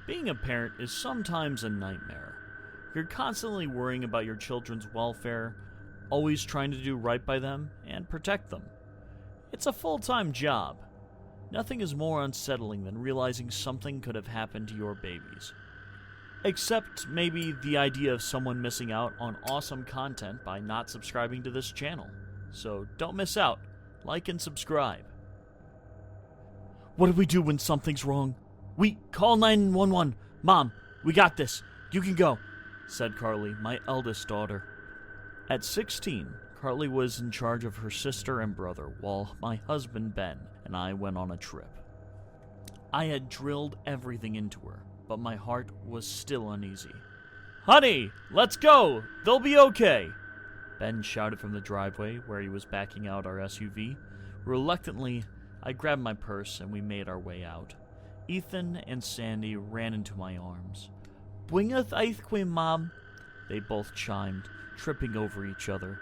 Being a parent is sometimes a nightmare. You're constantly worrying about your children's welfare, always trying to do right by them and protect them. It's a full-time job. Nothing is more unsettling than realizing something could have happened to your babies. Except maybe the idea of someone missing out on awesome content by not subscribing to this channel. So don't miss out. Like and subscribe. What do we do when something's wrong? We call 911. Mom, we got this. You can go, said Carly, my eldest daughter. At 16, Carly was in charge of her sister and brother, while my husband Ben and I went on a trip. I had drilled everything into her, but my heart was still uneasy. Honey, let's go! They'll be okay! Ben shouted from the driveway where he was backing out our SUV. Reluctantly, I grabbed my purse and we made our way out. Ethan and Sandy ran into my arms. Bring us ice cream, Mom, they both chimed, tripping over each other.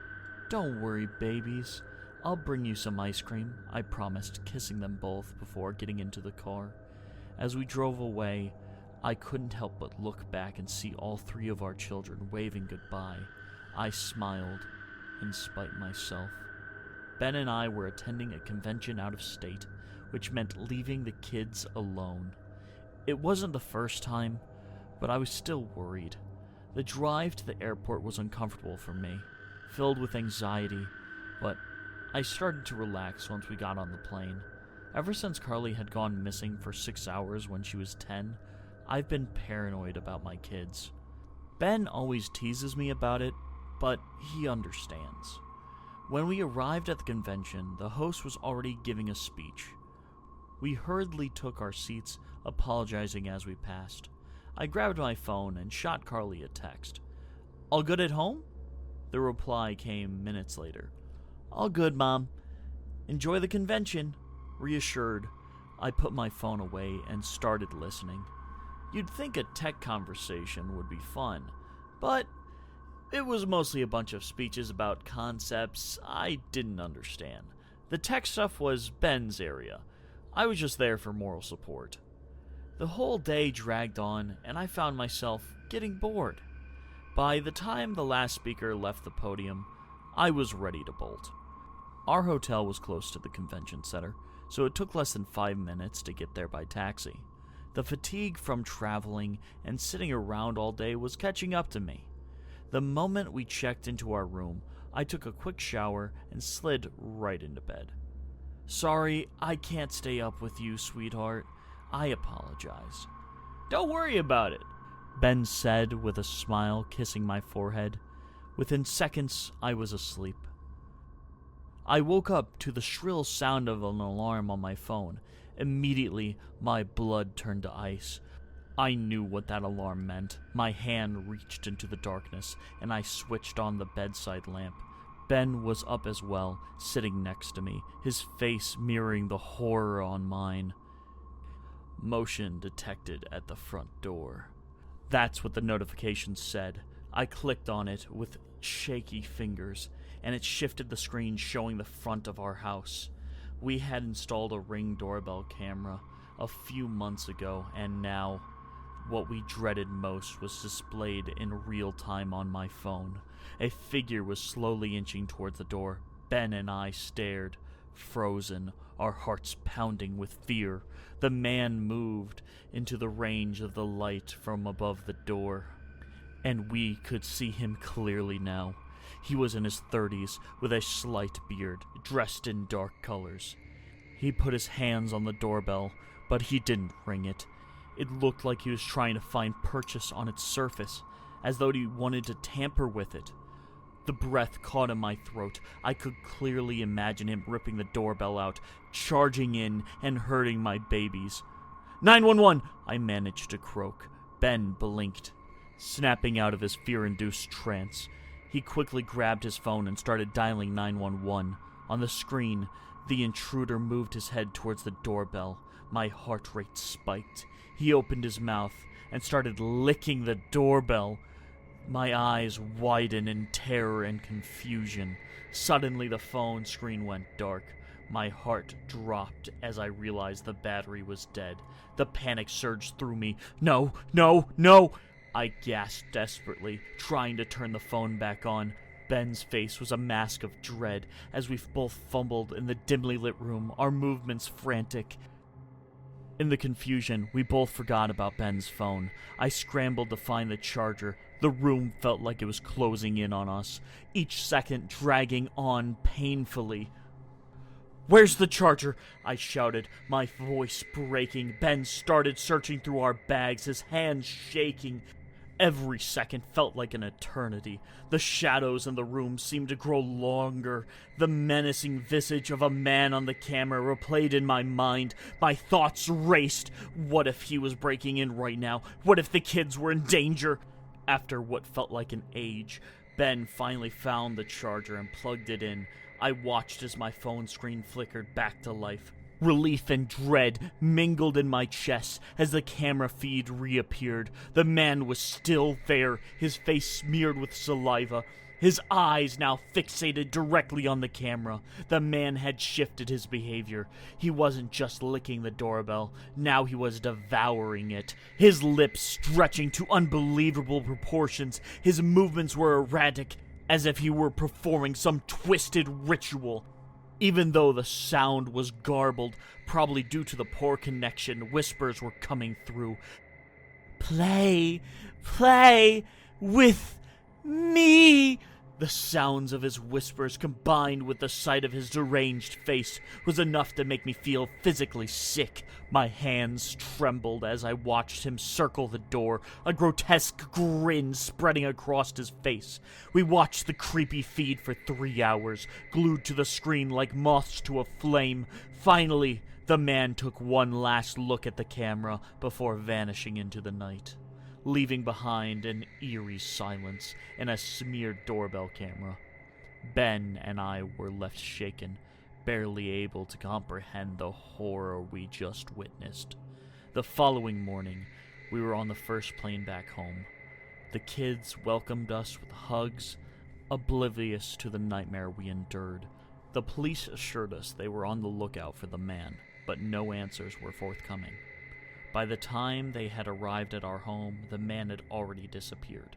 Don't worry, babies. I'll bring you some ice cream, I promised, kissing them both before getting into the car. As we drove away, I couldn't help but look back and see all three of our children waving goodbye. I smiled, in spite myself. Ben and I were attending a convention out of state, which meant leaving the kids alone. It wasn't the first time, but I was still worried. The drive to the airport was uncomfortable for me, filled with anxiety, but I started to relax once we got on the plane. Ever since Carly had gone missing for 6 hours when she was 10, I've been paranoid about my kids. Ben always teases me about it, but he understands. When we arrived at the convention, the host was already giving a speech. We hurriedly took our seats, apologizing as we passed. I grabbed my phone and shot Carly a text. All good at home? The reply came minutes later. All good, Mom. Enjoy the convention. Reassured, I put my phone away and started listening. You'd think a tech conversation would be fun, but it was mostly a bunch of speeches about concepts I didn't understand. The tech stuff was Ben's area. I was just there for moral support. The whole day dragged on, and I found myself getting bored. By the time the last speaker left the podium, I was ready to bolt. Our hotel was close to the convention center, so it took less than 5 minutes to get there by taxi. The fatigue from traveling and sitting around all day was catching up to me. The moment we checked into our room, I took a quick shower and slid right into bed. Sorry, I can't stay up with you, sweetheart. I apologize. Don't worry about it, Ben said with a smile, kissing my forehead. Within seconds, I was asleep. I woke up to the shrill sound of an alarm on my phone. Immediately, my blood turned to ice. I knew what that alarm meant. My hand reached into the darkness, and I switched on the bedside lamp. Ben was up as well, sitting next to me, his face mirroring the horror on mine. Motion detected at the front door. That's what the notification said. I clicked on it with shaky fingers, and it shifted the screen showing the front of our house. We had installed a Ring doorbell camera a few months ago, and now what we dreaded most was displayed in real time on my phone. A figure was slowly inching towards the door. Ben and I stared, frozen, our hearts pounding with fear. The man moved into the range of the light from above the door, and we could see him clearly now. He was in his 30s, with a slight beard, dressed in dark colors. He put his hands on the doorbell, but he didn't ring it. It looked like he was trying to find purchase on its surface, as though he wanted to tamper with it. The breath caught in my throat. I could clearly imagine him ripping the doorbell out, charging in and hurting my babies. 911! I managed to croak. Ben blinked, snapping out of his fear-induced trance. He quickly grabbed his phone and started dialing 911. On the screen, the intruder moved his head towards the doorbell. My heart rate spiked. He opened his mouth and started licking the doorbell. My eyes widened in terror and confusion. Suddenly, the phone screen went dark. My heart dropped as I realized the battery was dead. The panic surged through me. No, no, no! I gasped desperately, trying to turn the phone back on. Ben's face was a mask of dread as we both fumbled in the dimly lit room, our movements frantic. In the confusion, we both forgot about Ben's phone. I scrambled to find the charger. The room felt like it was closing in on us, each second dragging on painfully. "Where's the charger?" I shouted, my voice breaking. Ben started searching through our bags, his hands shaking. Every second felt like an eternity. The shadows in the room seemed to grow longer. The menacing visage of a man on the camera replayed in my mind. My thoughts raced. What if he was breaking in right now? What if the kids were in danger? After what felt like an age, Ben finally found the charger and plugged it in. I watched as my phone screen flickered back to life. Relief and dread mingled in my chest as the camera feed reappeared. The man was still there, his face smeared with saliva, his eyes now fixated directly on the camera. The man had shifted his behavior. He wasn't just licking the doorbell, now he was devouring it, his lips stretching to unbelievable proportions. His movements were erratic, as if he were performing some twisted ritual. Even though the sound was garbled, probably due to the poor connection, whispers were coming through. Play with me." The sounds of his whispers, combined with the sight of his deranged face, was enough to make me feel physically sick. My hands trembled as I watched him circle the door, a grotesque grin spreading across his face. We watched the creepy feed for 3 hours, glued to the screen like moths to a flame. Finally, the man took one last look at the camera before vanishing into the night, leaving behind an eerie silence and a smeared doorbell camera. Ben and I were left shaken, barely able to comprehend the horror we just witnessed. The following morning, we were on the first plane back home. The kids welcomed us with hugs, oblivious to the nightmare we endured. The police assured us they were on the lookout for the man, but no answers were forthcoming. By the time they had arrived at our home, the man had already disappeared.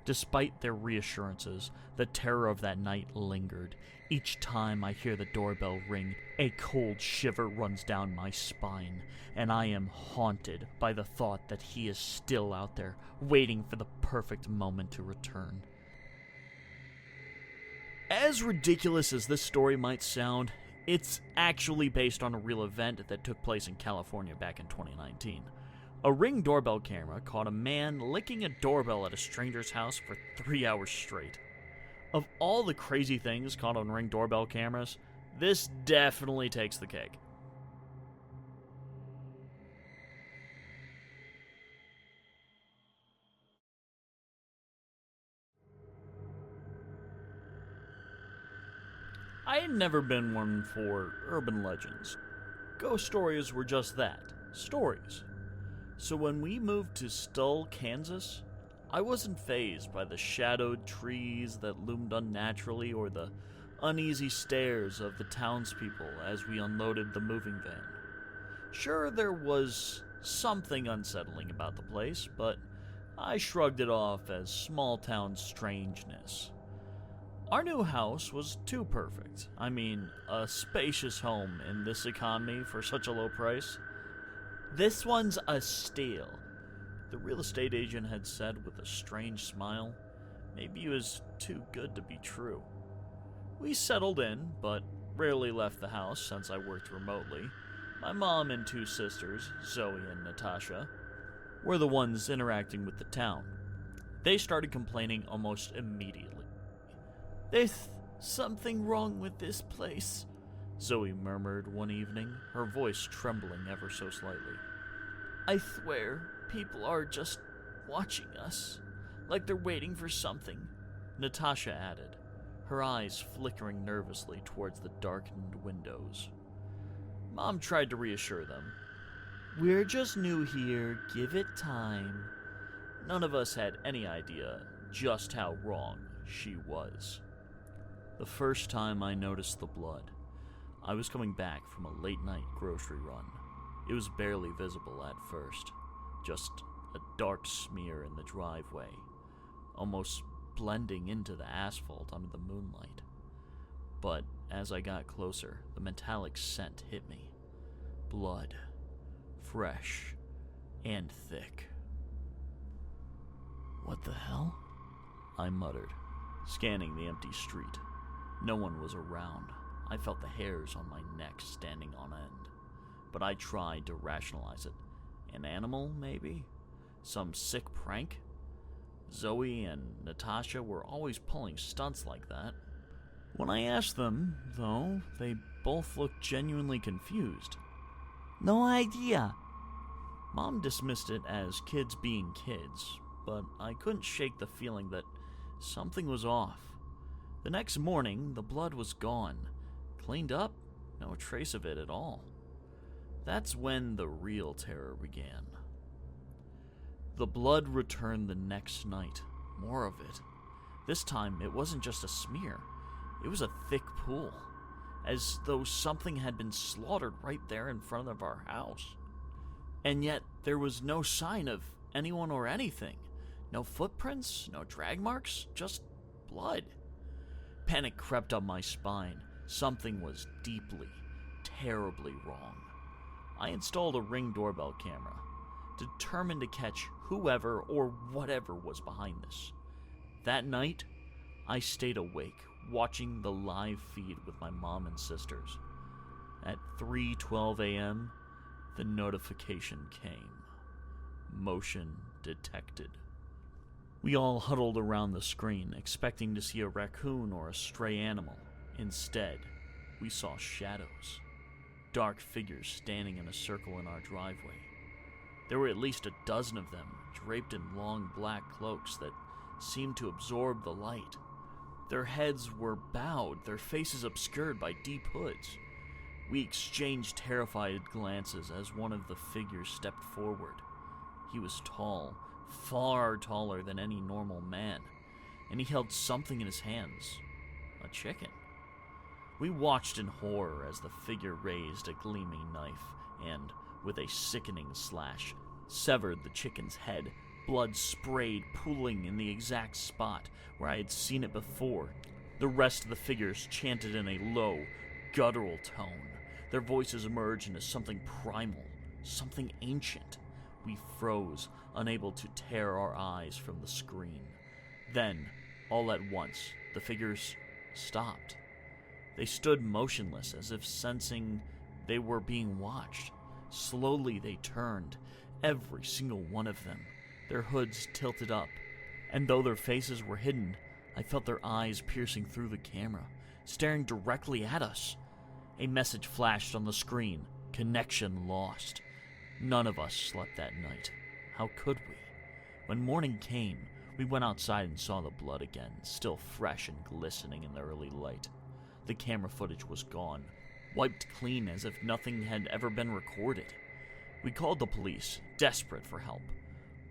Despite their reassurances, the terror of that night lingered. Each time I hear the doorbell ring, a cold shiver runs down my spine, and I am haunted by the thought that he is still out there, waiting for the perfect moment to return. As ridiculous as this story might sound, it's actually based on a real event that took place in California back in 2019. A Ring doorbell camera caught a man licking a doorbell at a stranger's house for 3 hours straight. Of all the crazy things caught on Ring doorbell cameras, this definitely takes the cake. I had never been one for urban legends. Ghost stories were just that, stories. So when we moved to Stull, Kansas, I wasn't fazed by the shadowed trees that loomed unnaturally or the uneasy stares of the townspeople as we unloaded the moving van. Sure, there was something unsettling about the place, but I shrugged it off as small-town strangeness. Our new house was too perfect. I mean, a spacious home in this economy for such a low price. "This one's a steal," the real estate agent had said with a strange smile. Maybe it was too good to be true. We settled in, but rarely left the house since I worked remotely. My mom and 2 sisters, Zoe and Natasha, were the ones interacting with the town. They started complaining almost immediately. "There's something wrong with this place," Zoe murmured one evening, her voice trembling ever so slightly. "I swear, people are just watching us, like they're waiting for something," Natasha added, her eyes flickering nervously towards the darkened windows. Mom tried to reassure them. "We're just new here, give it time." None of us had any idea just how wrong she was. The first time I noticed the blood, I was coming back from a late-night grocery run. It was barely visible at first, just a dark smear in the driveway, almost blending into the asphalt under the moonlight. But as I got closer, the metallic scent hit me. Blood. Fresh. And thick. "What the hell?" I muttered, scanning the empty street. No one was around. I felt the hairs on my neck standing on end. But I tried to rationalize it. An animal, maybe? Some sick prank? Zoe and Natasha were always pulling stunts like that. When I asked them, though, they both looked genuinely confused. "No idea." Mom dismissed it as kids being kids, but I couldn't shake the feeling that something was off. The next morning, the blood was gone. Cleaned up, no trace of it at all. That's when the real terror began. The blood returned the next night. More of it. This time, it wasn't just a smear. It was a thick pool, as though something had been slaughtered right there in front of our house. And yet, there was no sign of anyone or anything. No footprints, no drag marks, just blood. Panic crept up my spine. Something was deeply, terribly wrong. I installed a Ring doorbell camera, determined to catch whoever or whatever was behind this. That night, I stayed awake, watching the live feed with my mom and sisters. At 3:12 a.m., the notification came. Motion detected. We all huddled around the screen, expecting to see a raccoon or a stray animal. Instead, we saw shadows. Dark figures standing in a circle in our driveway. There were at least a dozen of them, draped in long black cloaks that seemed to absorb the light. Their heads were bowed, their faces obscured by deep hoods. We exchanged terrified glances as one of the figures stepped forward. He was tall, far taller than any normal man, and he held something in his hands. A chicken. We watched in horror as the figure raised a gleaming knife and, with a sickening slash, severed the chicken's head. Blood sprayed, pooling in the exact spot where I had seen it before. The rest of the figures chanted in a low, guttural tone. Their voices emerged into something primal, something ancient. We froze, unable to tear our eyes from the screen. Then, all at once, the figures stopped. They stood motionless, as if sensing they were being watched. Slowly they turned, every single one of them, their hoods tilted up, and though their faces were hidden, I felt their eyes piercing through the camera, staring directly at us. A message flashed on the screen. Connection lost. None of us slept that night. How could we? When morning came, we went outside and saw the blood again, still fresh and glistening in the early light. The camera footage was gone, wiped clean as if nothing had ever been recorded. We called the police, desperate for help.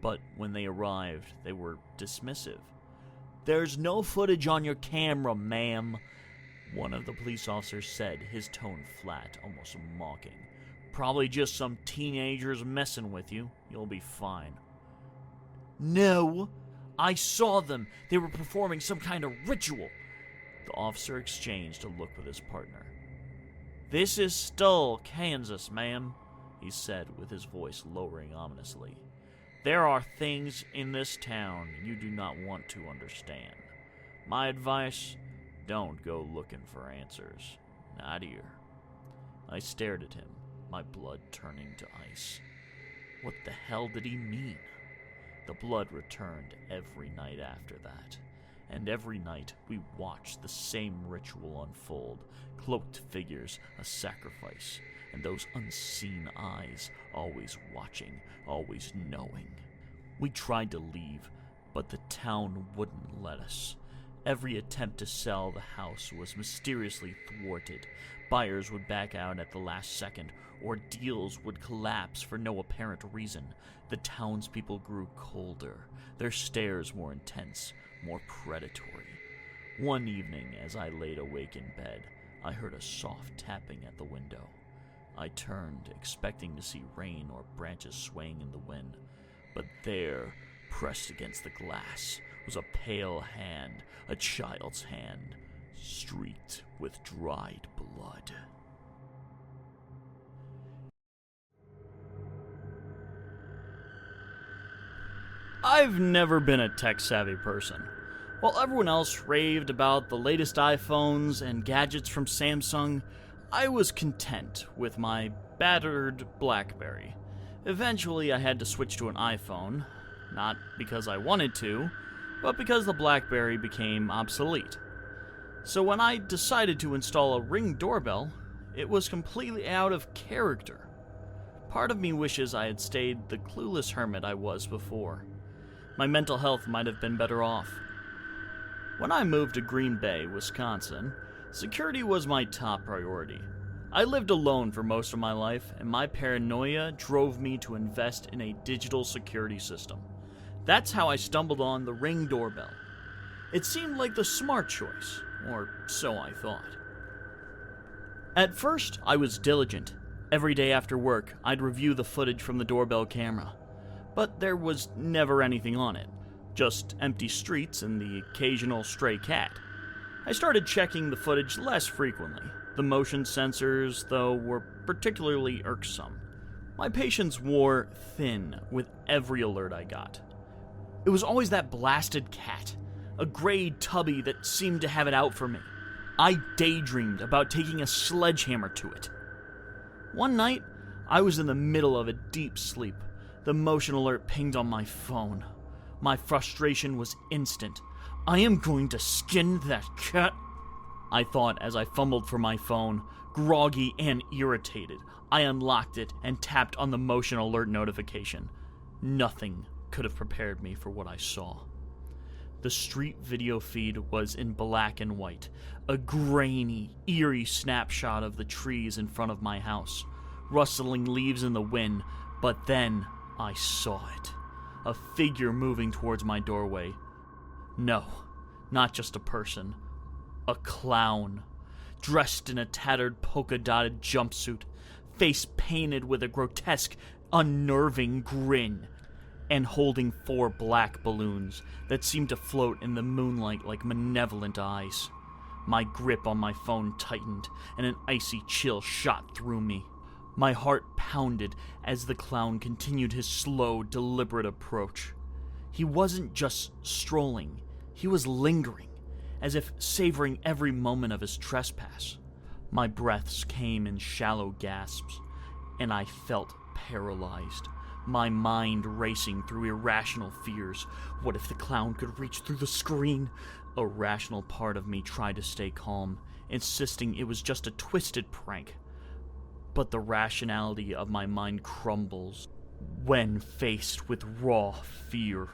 But when they arrived, they were dismissive. "There's no footage on your camera, ma'am," one of the police officers said, his tone flat, almost mocking. "Probably just some teenagers messing with you. You'll be fine." "No, I saw them. They were performing some kind of ritual." The officer exchanged a look with his partner. "This is Stull, Kansas, ma'am," he said with his voice lowering ominously. "There are things in this town you do not want to understand. My advice, don't go looking for answers. Not here." I stared at him, my blood turning to ice. What the hell did he mean? The blood returned every night after that, and every night we watched the same ritual unfold, cloaked figures, a sacrifice, and those unseen eyes always watching, always knowing. We tried to leave, but the town wouldn't let us. Every attempt to sell the house was mysteriously thwarted. Buyers would back out at the last second, or deals would collapse for no apparent reason. The townspeople grew colder, their stares more intense, more predatory. One evening, as I laid awake in bed, I heard a soft tapping at the window. I turned, expecting to see rain or branches swaying in the wind, but there, pressed against the glass, was a pale hand, a child's hand, streaked with dried blood. I've never been a tech-savvy person. While everyone else raved about the latest iPhones and gadgets from Samsung, I was content with my battered BlackBerry. Eventually, I had to switch to an iPhone, not because I wanted to, but because the BlackBerry became obsolete. So when I decided to install a Ring doorbell, it was completely out of character. Part of me wishes I had stayed the clueless hermit I was before. My mental health might have been better off. When I moved to Green Bay, Wisconsin, security was my top priority. I lived alone for most of my life, and my paranoia drove me to invest in a digital security system. That's how I stumbled on the Ring doorbell. It seemed like the smart choice, or so I thought. At first, I was diligent. Every day after work, I'd review the footage from the doorbell camera. But there was never anything on it, just empty streets and the occasional stray cat. I started checking the footage less frequently. The motion sensors, though, were particularly irksome. My patience wore thin with every alert I got. It was always that blasted cat, a gray tubby that seemed to have it out for me. I daydreamed about taking a sledgehammer to it. One night, I was in the middle of a deep sleep. The motion alert pinged on my phone. My frustration was instant. I am going to skin that cat, I thought as I fumbled for my phone, groggy and irritated. I unlocked it and tapped on the motion alert notification. Nothing could have prepared me for what I saw. The street video feed was in black and white, a grainy, eerie snapshot of the trees in front of my house, rustling leaves in the wind, but then I saw it. A figure moving towards my doorway. No, not just a person. A clown. Dressed in a tattered polka-dotted jumpsuit, face painted with a grotesque, unnerving grin, and holding 4 black balloons that seemed to float in the moonlight like malevolent eyes. My grip on my phone tightened, and an icy chill shot through me. My heart pounded as the clown continued his slow, deliberate approach. He wasn't just strolling, he was lingering, as if savoring every moment of his trespass. My breaths came in shallow gasps, and I felt paralyzed, my mind racing through irrational fears. What if the clown could reach through the screen? A rational part of me tried to stay calm, insisting it was just a twisted prank. But the rationality of my mind crumbles when faced with raw fear.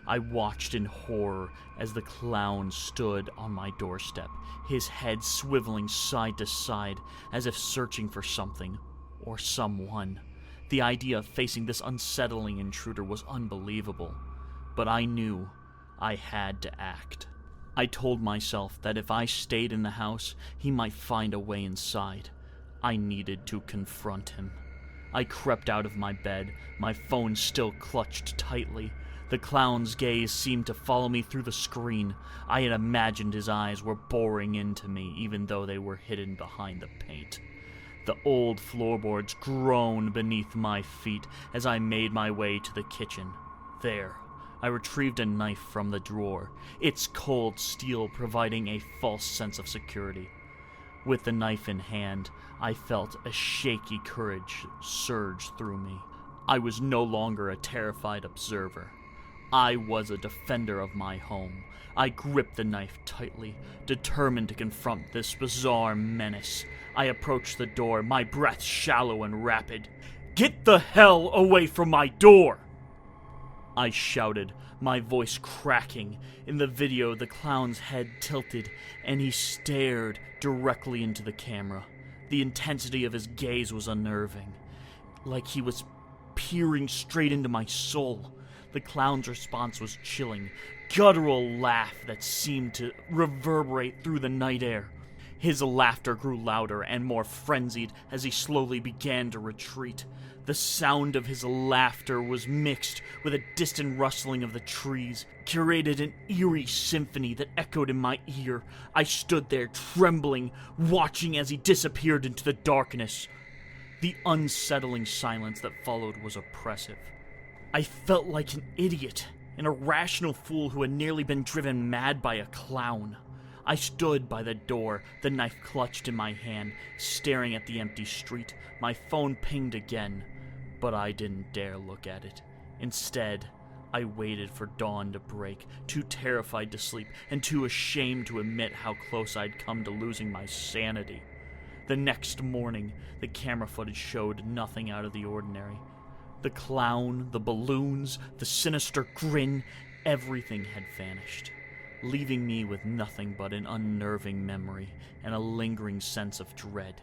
I watched in horror as the clown stood on my doorstep, his head swiveling side to side as if searching for something or someone. The idea of facing this unsettling intruder was unbelievable, but I knew I had to act. I told myself that if I stayed in the house, he might find a way inside. I needed to confront him. I crept out of my bed, my phone still clutched tightly. The clown's gaze seemed to follow me through the screen. I had imagined his eyes were boring into me, even though they were hidden behind the paint. The old floorboards groaned beneath my feet as I made my way to the kitchen. There, I retrieved a knife from the drawer, its cold steel providing a false sense of security. With the knife in hand, I felt a shaky courage surge through me. I was no longer a terrified observer. I was a defender of my home. I gripped the knife tightly, determined to confront this bizarre menace. I approached the door, my breath shallow and rapid. "Get the hell away from my door!" I shouted, my voice cracking. In the video, the clown's head tilted, and he stared directly into the camera. The intensity of his gaze was unnerving, like he was peering straight into my soul. The clown's response was chilling, guttural laugh that seemed to reverberate through the night air. His laughter grew louder and more frenzied as he slowly began to retreat. The sound of his laughter was mixed with a distant rustling of the trees, curated an eerie symphony that echoed in my ear. I stood there trembling, watching as he disappeared into the darkness. The unsettling silence that followed was oppressive. I felt like an idiot, an irrational fool who had nearly been driven mad by a clown. I stood by the door, the knife clutched in my hand, staring at the empty street. My phone pinged again, but I didn't dare look at it. Instead, I waited for dawn to break, too terrified to sleep and too ashamed to admit how close I'd come to losing my sanity. The next morning, the camera footage showed nothing out of the ordinary. The clown, the balloons, the sinister grin, everything had vanished, leaving me with nothing but an unnerving memory and a lingering sense of dread.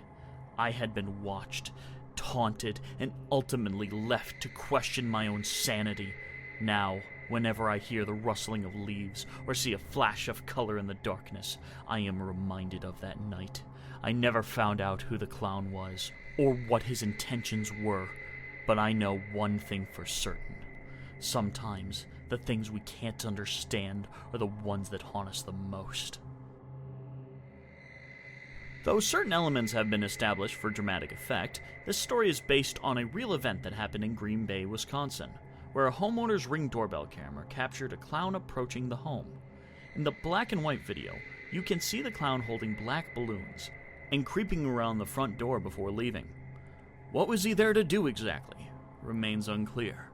I had been watched, taunted, and ultimately left to question my own sanity. Now, whenever I hear the rustling of leaves or see a flash of color in the darkness, I am reminded of that night. I never found out who the clown was or what his intentions were, but I know one thing for certain. Sometimes, the things we can't understand are the ones that haunt us the most. Though certain elements have been established for dramatic effect, this story is based on a real event that happened in Green Bay, Wisconsin, where a homeowner's Ring doorbell camera captured a clown approaching the home. In the black and white video, you can see the clown holding black balloons and creeping around the front door before leaving. What was he there to do exactly remains unclear.